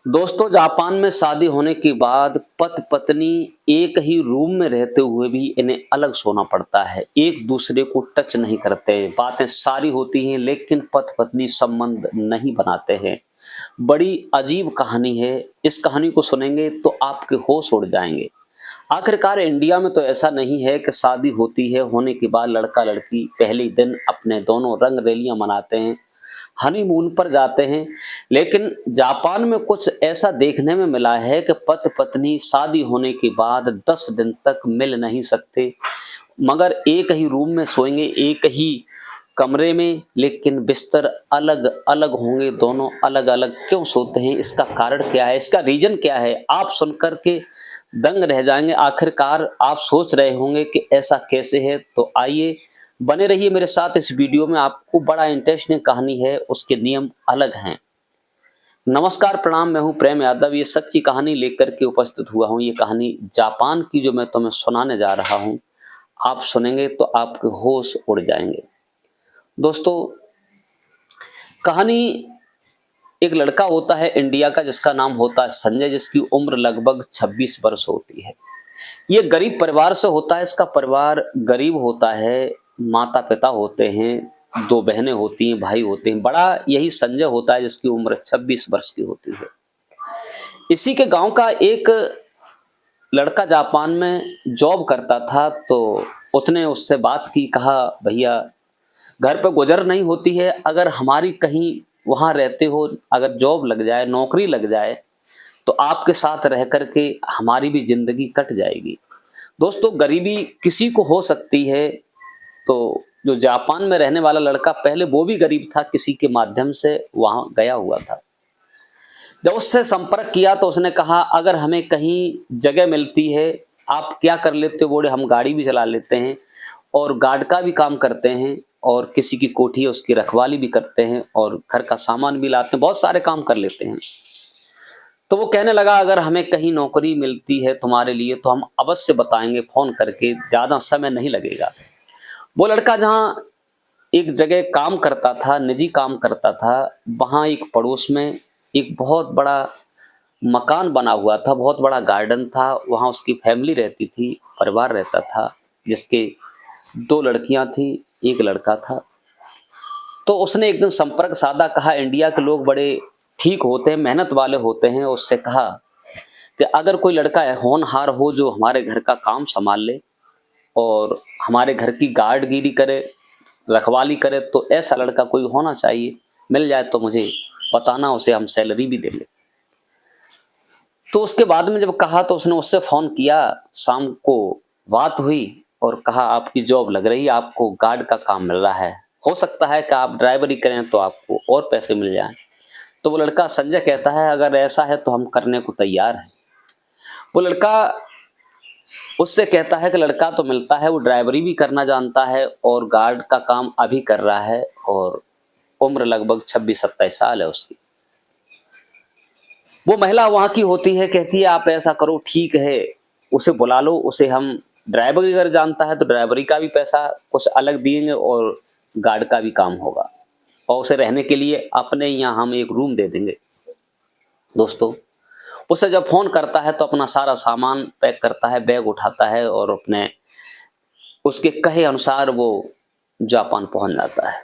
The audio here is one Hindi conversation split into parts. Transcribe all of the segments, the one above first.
दोस्तों, जापान में शादी होने के बाद पति पत्नी एक ही रूम में रहते हुए भी इन्हें अलग सोना पड़ता है। एक दूसरे को टच नहीं करते। बातें सारी होती हैं लेकिन पति पत्नी संबंध नहीं बनाते हैं। बड़ी अजीब कहानी है। इस कहानी को सुनेंगे तो आपके होश उड़ जाएंगे। आखिरकार इंडिया में तो ऐसा नहीं है कि शादी होती है, होने के बाद लड़का लड़की पहले ही दिन अपने दोनों रंग रलियां मनाते हैं, हनीमून पर जाते हैं। लेकिन जापान में कुछ ऐसा देखने में मिला है कि पति पत्नी शादी होने के बाद 10 दिन तक मिल नहीं सकते, मगर एक ही रूम में सोएंगे, एक ही कमरे में, लेकिन बिस्तर अलग अलग होंगे। दोनों अलग अलग क्यों सोते हैं? इसका कारण क्या है? इसका रीजन क्या है? आप सुनकर के दंग रह जाएंगे। आखिरकार आप सोच रहे होंगे कि ऐसा कैसे है। तो आइए, बने रहिए मेरे साथ इस वीडियो में। आपको बड़ा इंटरेस्टिंग कहानी है, उसके नियम अलग हैं। नमस्कार, प्रणाम, मैं हूं प्रेम यादव। ये सच्ची कहानी लेकर के उपस्थित हुआ हूं। ये कहानी जापान की जो मैं तुम्हें सुनाने जा रहा हूं, आप सुनेंगे तो आपके होश उड़ जाएंगे। दोस्तों, कहानी, एक लड़का होता है इंडिया का जिसका नाम होता है संजय, जिसकी उम्र लगभग 26 वर्ष होती है। ये गरीब परिवार से होता है। इसका परिवार गरीब होता है। माता पिता होते हैं, 2 बहनें होती हैं, भाई होते हैं। बड़ा यही संजय होता है जिसकी उम्र 26 वर्ष की होती है। इसी के गांव का एक लड़का जापान में जॉब करता था। तो उसने उससे बात की, कहा भैया घर पे गुजर नहीं होती है, अगर हमारी कहीं वहां रहते हो, अगर जॉब लग जाए, नौकरी लग जाए, तो आपके साथ रह करके हमारी भी जिंदगी कट जाएगी। दोस्तों, गरीबी किसी को हो सकती है। तो जो जापान में रहने वाला लड़का, पहले वो भी गरीब था, किसी के माध्यम से वहां गया हुआ था। जब उससे संपर्क किया तो उसने कहा अगर हमें कहीं जगह मिलती है, आप क्या कर लेते हो? बोले हम गाड़ी भी चला लेते हैं और गार्ड का भी काम करते हैं, और किसी की कोठी है उसकी रखवाली भी करते हैं, और घर का सामान भी लाते हैं, बहुत सारे काम कर लेते हैं। तो वो कहने लगा अगर हमें कहीं नौकरी मिलती है तुम्हारे लिए तो हम अवश्य बताएंगे फ़ोन करके, ज़्यादा समय नहीं लगेगा। वो लड़का जहाँ एक जगह काम करता था, निजी काम करता था, वहाँ एक पड़ोस में एक बहुत बड़ा मकान बना हुआ था, बहुत बड़ा गार्डन था। वहाँ उसकी फैमिली रहती थी, परिवार रहता था, जिसके 2 लड़कियाँ थी, 1 लड़का था। तो उसने एक दिन संपर्क साधा। कहा इंडिया के लोग बड़े ठीक होते हैं, मेहनत वाले होते हैं। उससे कहा कि अगर कोई लड़का है होनहार हो जो हमारे घर का काम संभाल ले और हमारे घर की गार्डगिरी करे, रखवाली करे, तो ऐसा लड़का कोई होना चाहिए। मिल जाए तो मुझे बताना, उसे हम सैलरी भी देंगे। तो उसके बाद में जब कहा तो उसने उससे फ़ोन किया। शाम को बात हुई और कहा आपकी जॉब लग रही है, आपको गार्ड का काम मिल रहा है, हो सकता है कि आप ड्राइवरी करें तो आपको और पैसे मिल जाएं। तो वो लड़का संजय कहता है अगर ऐसा है तो हम करने को तैयार हैं। वो लड़का उससे कहता है कि लड़का तो मिलता है, वो ड्राइवरी भी करना जानता है और गार्ड का काम अभी कर रहा है, और उम्र लगभग 26-27 साल है उसकी। वो महिला वहाँ की होती है, कहती है आप ऐसा करो, ठीक है, उसे बुला लो, उसे हम, ड्राइवरी अगर जानता है तो ड्राइवरी का भी पैसा कुछ अलग देंगे और गार्ड का भी काम होगा, और उसे रहने के लिए अपने यहाँ हम एक रूम दे देंगे। दोस्तों, उसे जब फ़ोन करता है तो अपना सारा सामान पैक करता है, बैग उठाता है और अपने उसके कहे अनुसार वो जापान पहुंच जाता है।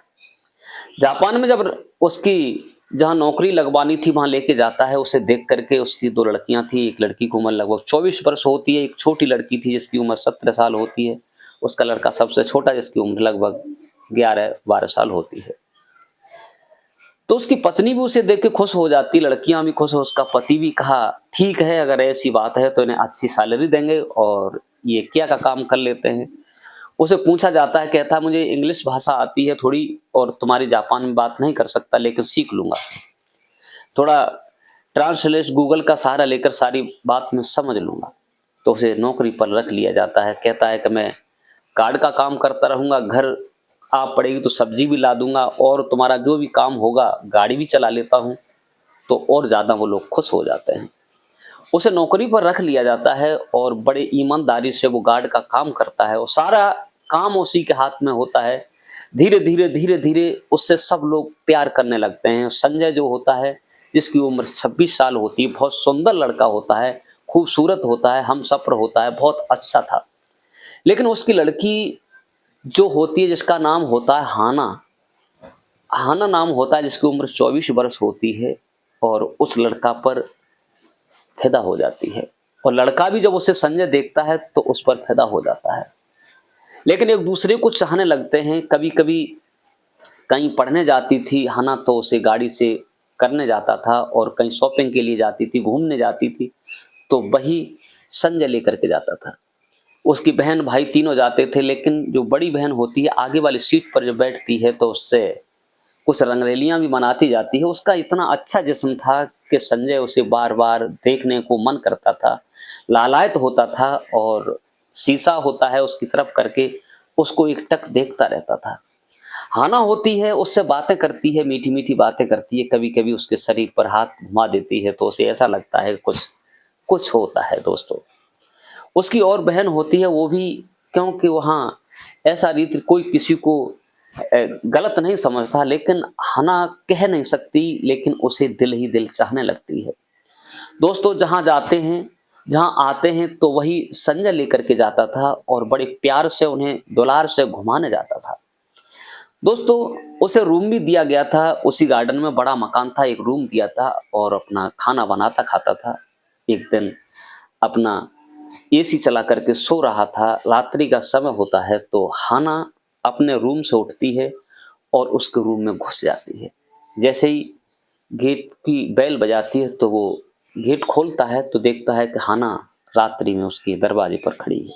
जापान में जब उसकी जहाँ नौकरी लगवानी थी वहाँ लेके जाता है, उसे देख करके उसकी 2 लड़कियां थी। एक लड़की की उम्र लगभग 24 वर्ष होती है, एक छोटी लड़की थी जिसकी उम्र 17 साल होती है, उसका लड़का सबसे छोटा जिसकी उम्र लगभग 11-12 साल होती है। तो उसकी पत्नी भी उसे देख के खुश हो जाती, लड़कियां भी खुश हो, उसका पति भी। कहा ठीक है, अगर ऐसी बात है तो इन्हें अच्छी सैलरी देंगे और ये क्या का काम कर लेते हैं। उसे पूछा जाता है, कहता है मुझे इंग्लिश भाषा आती है थोड़ी, और तुम्हारी जापान में बात नहीं कर सकता लेकिन सीख लूंगा, थोड़ा ट्रांसलेट गूगल का सहारा लेकर सारी बात मैं समझ लूंगा। तो उसे नौकरी पर रख लिया जाता है। कहता है कि मैं कार्ड का काम करता रहूंगा, घर आप पड़ेगी तो सब्जी भी ला दूंगा, और तुम्हारा जो भी काम होगा गाड़ी भी चला लेता हूँ। तो और ज़्यादा वो लोग खुश हो जाते हैं। उसे नौकरी पर रख लिया जाता है और बड़े ईमानदारी से वो गार्ड का काम करता है, और सारा काम उसी के हाथ में होता है। धीरे धीरे उससे सब लोग प्यार करने लगते हैं। संजय जो होता है जिसकी उम्र 26 साल होती है, बहुत सुंदर लड़का होता है, खूबसूरत होता है, हमसफ़र होता है, बहुत अच्छा था। लेकिन उसकी लड़की जो होती है जिसका नाम होता है हाना, हाना नाम होता है, जिसकी उम्र 24 वर्ष होती है और उस लड़का पर फ़िदा हो जाती है। और लड़का भी जब उसे संजय देखता है तो उस पर फ़िदा हो जाता है। लेकिन एक दूसरे को चाहने लगते हैं। कभी-कभी कहीं पढ़ने जाती थी हाना तो उसे गाड़ी से करने जाता था, और कहीं शॉपिंग के लिए जाती थी, घूमने जाती थी, तो वही संजय लेकर के जाता था। उसकी बहन भाई तीनों जाते थे, लेकिन जो बड़ी बहन होती है आगे वाली सीट पर जब बैठती है तो उससे कुछ रंगरेलियां भी मनाती जाती है। उसका इतना अच्छा जिस्म था कि संजय उसे बार बार देखने को मन करता था, लालायत होता था, और शीशा होता है उसकी तरफ करके उसको एकटक देखता रहता था। हाना होती है, उससे बातें करती है, मीठी मीठी बातें करती है, कभी कभी उसके शरीर पर हाथ घुमा देती है तो उसे ऐसा लगता है कुछ कुछ होता है दोस्तों। उसकी और बहन होती है, वो भी, क्योंकि वहाँ ऐसा रीति कोई किसी को गलत नहीं समझता, लेकिन हना कह नहीं सकती, लेकिन उसे दिल ही दिल चाहने लगती है। दोस्तों जहाँ जाते हैं, जहाँ आते हैं, तो वही संजय लेकर के जाता था और बड़े प्यार से उन्हें दुलार से घुमाने जाता था। दोस्तों उसे रूम भी दिया गया था, उसी गार्डन में बड़ा मकान था, एक रूम दिया था और अपना खाना बनाता खाता था। एक दिन अपना एसी चला करके सो रहा था, रात्रि का समय होता है, तो हाना अपने रूम से उठती है और उसके रूम में घुस जाती है। जैसे ही गेट की बेल बजाती है तो वो गेट खोलता है तो देखता है कि हाना रात्रि में उसके दरवाजे पर खड़ी है।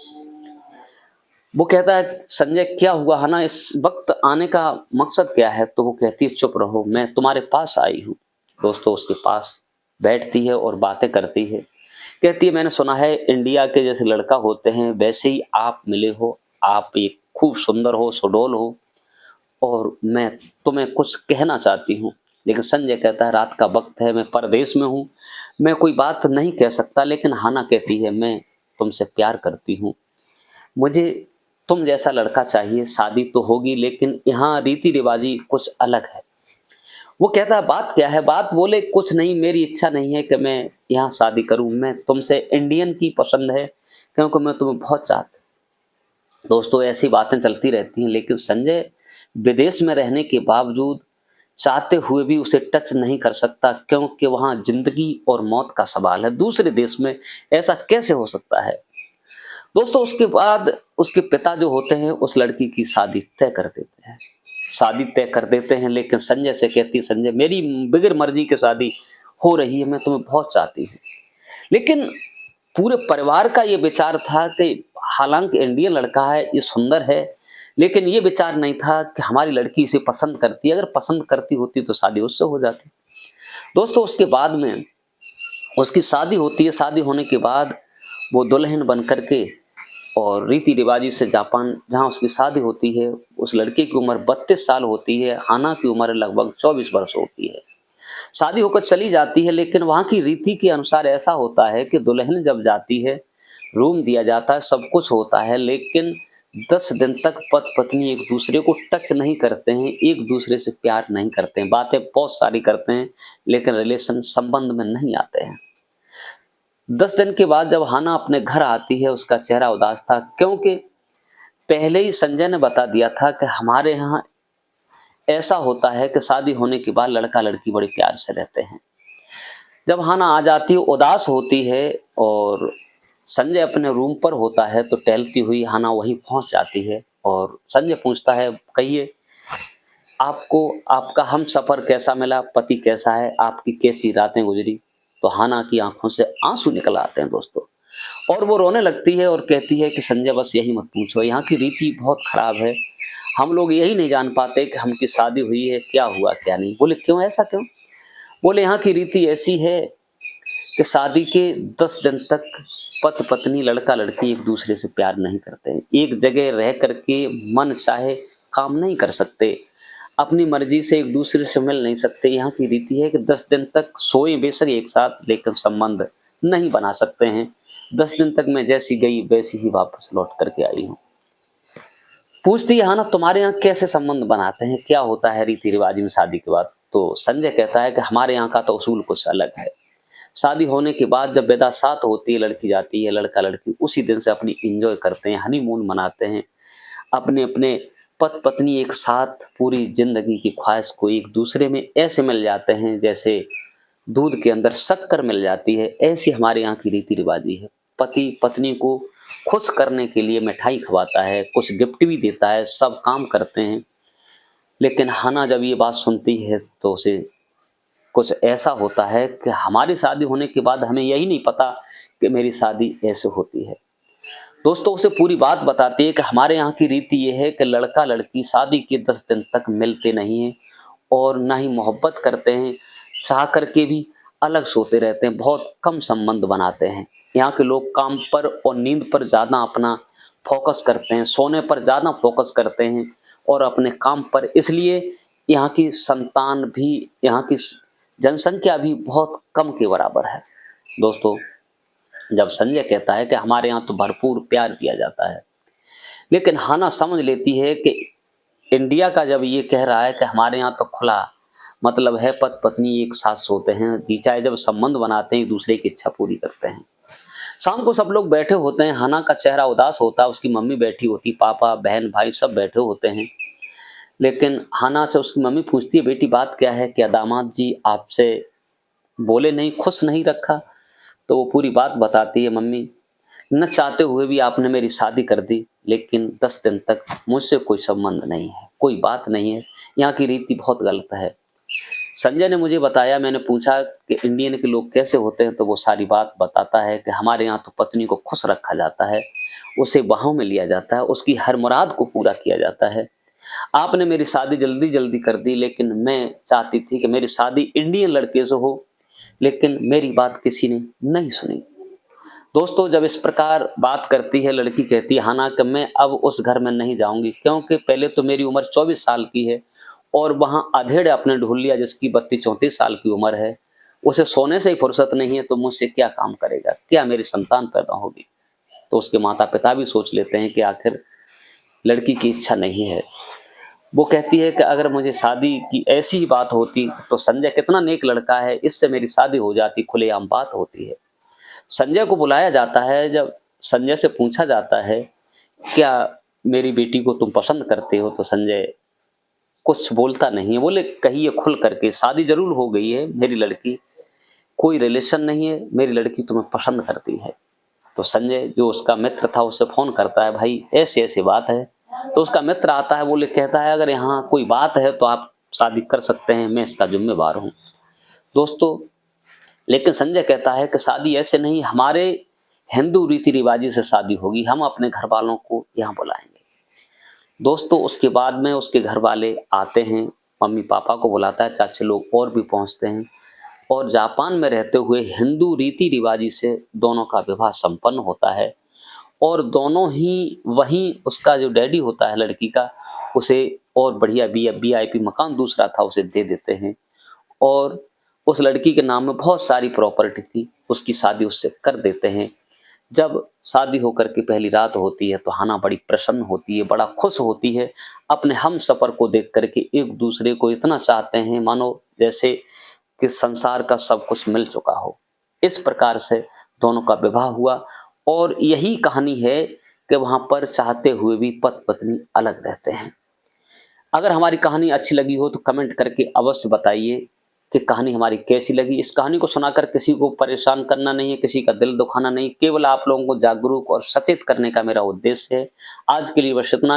वो कहता है संजय क्या हुआ हाना, इस वक्त आने का मकसद क्या है? तो वो कहती है चुप रहो, मैं तुम्हारे पास आई हूँ। दोस्तों उसके पास बैठती है और बातें करती है। कहती है मैंने सुना है इंडिया के जैसे लड़का होते हैं वैसे ही आप मिले हो, आप एक खूब सुंदर हो, सुडौल हो, और मैं तुम्हें कुछ कहना चाहती हूँ। लेकिन संजय कहता है रात का वक्त है, मैं परदेश में हूँ, मैं कोई बात नहीं कह सकता। लेकिन हाना कहती है मैं तुमसे प्यार करती हूँ, मुझे तुम जैसा लड़का चाहिए, शादी तो होगी लेकिन यहाँ रीति रिवाजी कुछ अलग है। वो कहता है बात क्या है? बात बोले कुछ नहीं, मेरी इच्छा नहीं है कि मैं यहाँ शादी करूँ, मैं तुमसे इंडियन की पसंद है क्योंकि मैं तुम्हें बहुत चाहती हूँ। दोस्तों ऐसी बातें चलती रहती हैं, लेकिन संजय विदेश में रहने के बावजूद चाहते हुए भी उसे टच नहीं कर सकता, क्योंकि वहाँ जिंदगी और मौत का सवाल है। दूसरे देश में ऐसा कैसे हो सकता है? दोस्तों उसके बाद उसके पिता जो होते हैं उस लड़की की शादी तय कर देते हैं, शादी तय कर देते हैं। लेकिन संजय से कहती है संजय मेरी बगैर मर्जी की शादी हो रही है, मैं तुम्हें बहुत चाहती हूँ। लेकिन पूरे परिवार का ये विचार था कि हालांकि इंडियन लड़का है, ये सुंदर है, लेकिन ये विचार नहीं था कि हमारी लड़की इसे पसंद करती है। अगर पसंद करती होती तो शादी उससे हो जाती। दोस्तों उसके बाद में उसकी शादी होती है। शादी होने के बाद वो दुल्हन बन करके और रीति रिवाजी से जापान जहाँ उसकी शादी होती है, उस लड़के की उम्र 32 साल होती है, हाना की उम्र लगभग 24 वर्ष होती है। शादी होकर चली जाती है, लेकिन वहाँ की रीति के अनुसार ऐसा होता है कि दुल्हन जब जाती है, रूम दिया जाता है, सब कुछ होता है, लेकिन 10 दिन तक पति पत्नी एक दूसरे को टच नहीं करते हैं, एक दूसरे से प्यार नहीं करते हैं, बातें बहुत सारी करते हैं, लेकिन रिलेशन संबंध में नहीं आते हैं। 10 दिन के बाद जब हाना अपने घर आती है, उसका चेहरा उदास था, क्योंकि पहले ही संजय ने बता दिया था कि हमारे यहाँ ऐसा होता है कि शादी होने के बाद लड़का लड़की बड़े प्यार से रहते हैं। जब हाना आ जाती है, उदास होती है, और संजय अपने रूम पर होता है, तो टहलती हुई हाना वहीं पहुंच जाती है और संजय पूछता है कहिए आपको आपका हम सफर कैसा मिला, पति कैसा है, आपकी कैसी रातें गुजरी? तो हाना की आंखों से आंसू निकल आते हैं दोस्तों, और वो रोने लगती है और कहती है कि संजय बस यही मत पूछो, यहाँ की रीति बहुत खराब है, हम लोग यही नहीं जान पाते कि हमकी शादी हुई है, क्या हुआ क्या नहीं। बोले क्यों, ऐसा क्यों? बोले यहाँ की रीति ऐसी है कि शादी के 10 दिन तक पति पत्नी लड़का लड़की एक दूसरे से प्यार नहीं करते हैं, एक जगह रह करके मन चाहे काम नहीं कर सकते, अपनी मर्जी से एक दूसरे से मिल नहीं सकते। यहाँ की रीति है कि 10 दिन तक सोए बेशक एक साथ, लेकिन संबंध नहीं बना सकते हैं। 10 दिन तक मैं जैसी गई वैसी ही वापस लौट करके आई हूँ। पूछती है हाना तुम्हारे यहाँ कैसे संबंध बनाते हैं, क्या होता है रीति रिवाज में शादी के बाद? तो संजय कहता है कि हमारे यहाँ का तो उसूल कुछ अलग है। शादी होने के बाद जब विदा साथ होती है, लड़की जाती है, लड़का लड़की उसी दिन से अपनी एंजॉय करते हैं, हनीमून मनाते हैं, अपने अपने पति पत्नी एक साथ पूरी जिंदगी की ख्वाहिश को एक दूसरे में ऐसे मिल जाते हैं जैसे दूध के अंदर शक्कर मिल जाती है। ऐसी हमारे यहाँ की रीति रिवाजी है। पति पत्नी को खुश करने के लिए मिठाई खवाता है, कुछ गिफ्ट भी देता है, सब काम करते हैं। लेकिन हना जब ये बात सुनती है तो उसे कुछ ऐसा होता है कि हमारी शादी होने के बाद हमें यही नहीं पता कि मेरी शादी ऐसे होती है। दोस्तों उसे पूरी बात बताती है कि हमारे यहाँ की रीति ये है कि लड़का लड़की शादी के 10 दिन तक मिलते नहीं हैं और ना ही मोहब्बत करते हैं, चाह करके भी अलग सोते रहते हैं, बहुत कम संबंध बनाते हैं। यहाँ के लोग काम पर और नींद पर ज़्यादा अपना फोकस करते हैं, सोने पर ज़्यादा फोकस करते हैं और अपने काम पर। इसलिए यहाँ की संतान भी, यहाँ की जनसंख्या भी बहुत कम के बराबर है। दोस्तों जब संजय कहता है कि हमारे यहाँ तो भरपूर प्यार दिया जाता है, लेकिन हाना समझ लेती है कि इंडिया का जब ये कह रहा है कि हमारे यहाँ तो खुला मतलब है पति पत्नी एक साथ सोते हैं, चाहे जब संबंध बनाते हैं एक दूसरे की इच्छा पूरी करते हैं। शाम को सब लोग बैठे होते हैं, हाना का चेहरा उदास होता है, उसकी मम्मी बैठी होती, पापा बहन भाई सब बैठे होते हैं। लेकिन हाना से उसकी मम्मी पूछती है, बेटी बात क्या है, क्या दामाद जी आपसे बोले नहीं, खुश नहीं रखा? तो वो पूरी बात बताती है, मम्मी न चाहते हुए भी आपने मेरी शादी कर दी, लेकिन 10 दिन तक मुझसे कोई संबंध नहीं है, कोई बात नहीं है, यहाँ की रीति बहुत गलत है। संजय ने मुझे बताया, मैंने पूछा कि इंडियन के लोग कैसे होते हैं, तो वो सारी बात बताता है कि हमारे यहाँ तो पत्नी को खुश रखा जाता है, उसे बाहों में लिया जाता है, उसकी हर मुराद को पूरा किया जाता है। आपने मेरी शादी जल्दी जल्दी कर दी, लेकिन मैं चाहती थी कि मेरी शादी इंडियन लड़के से हो, लेकिन मेरी बात किसी ने नहीं सुनी। दोस्तों जब इस प्रकार बात करती है, लड़की कहती है हाना कि मैं अब उस घर में नहीं जाऊंगी, क्योंकि पहले तो मेरी उम्र 24 साल की है और वहाँ अधेड़ अपने ढूंढ लिया जिसकी 32-34 साल की उम्र है, उसे सोने से ही फुर्सत नहीं है, तो मुझसे क्या काम करेगा, क्या मेरी संतान पैदा होगी? तो उसके माता पिता भी सोच लेते हैं कि आखिर लड़की की इच्छा नहीं है। वो कहती है कि अगर मुझे शादी की ऐसी ही बात होती तो संजय कितना नेक लड़का है, इससे मेरी शादी हो जाती, खुलेआम बात होती है। संजय को बुलाया जाता है। जब संजय से पूछा जाता है क्या मेरी बेटी को तुम पसंद करते हो, तो संजय कुछ बोलता नहीं है। बोले कहिए खुल करके, शादी जरूर हो गई है, मेरी लड़की कोई रिलेशन नहीं है, मेरी लड़की तुम्हें पसंद करती है। तो संजय जो उसका मित्र था उससे फोन करता है, भाई ऐसी ऐसी बात है। तो उसका मित्र आता है, बोले कहता है अगर यहाँ कोई बात है तो आप शादी कर सकते हैं, मैं इसका जिम्मेवार हूँ। दोस्तों लेकिन संजय कहता है कि शादी ऐसे नहीं, हमारे हिंदू रीति रिवाजी से शादी होगी, हम अपने घर वालों को यहाँ बुलाएंगे। दोस्तों उसके बाद में उसके घर वाले आते हैं, मम्मी पापा को बुलाता है, चाचे लोग और भी पहुँचते हैं और जापान में रहते हुए हिंदू रीति रिवाजी से दोनों का विवाह संपन्न होता है। और दोनों ही वहीं उसका जो डैडी होता है लड़की का, उसे और बढ़िया VIP मकान दूसरा था उसे दे देते हैं और उस लड़की के नाम में बहुत सारी प्रॉपर्टी थी, उसकी शादी उससे कर देते हैं। जब शादी होकर के पहली रात होती है तो हाना बड़ी प्रसन्न होती है, बड़ा खुश होती है, अपने हम सफ़र को देख करके एक दूसरे को इतना चाहते हैं मानो जैसे कि संसार का सब कुछ मिल चुका हो। इस प्रकार से दोनों का विवाह हुआ और यही कहानी है कि वहाँ पर चाहते हुए भी पति पत्नी अलग रहते हैं। अगर हमारी कहानी अच्छी लगी हो तो कमेंट करके अवश्य बताइए कि कहानी हमारी कैसी लगी। इस कहानी को सुनाकर किसी को परेशान करना नहीं है, किसी का दिल दुखाना नहीं, केवल आप लोगों को जागरूक और सचेत करने का मेरा उद्देश्य है। आज के लिए बस इतना।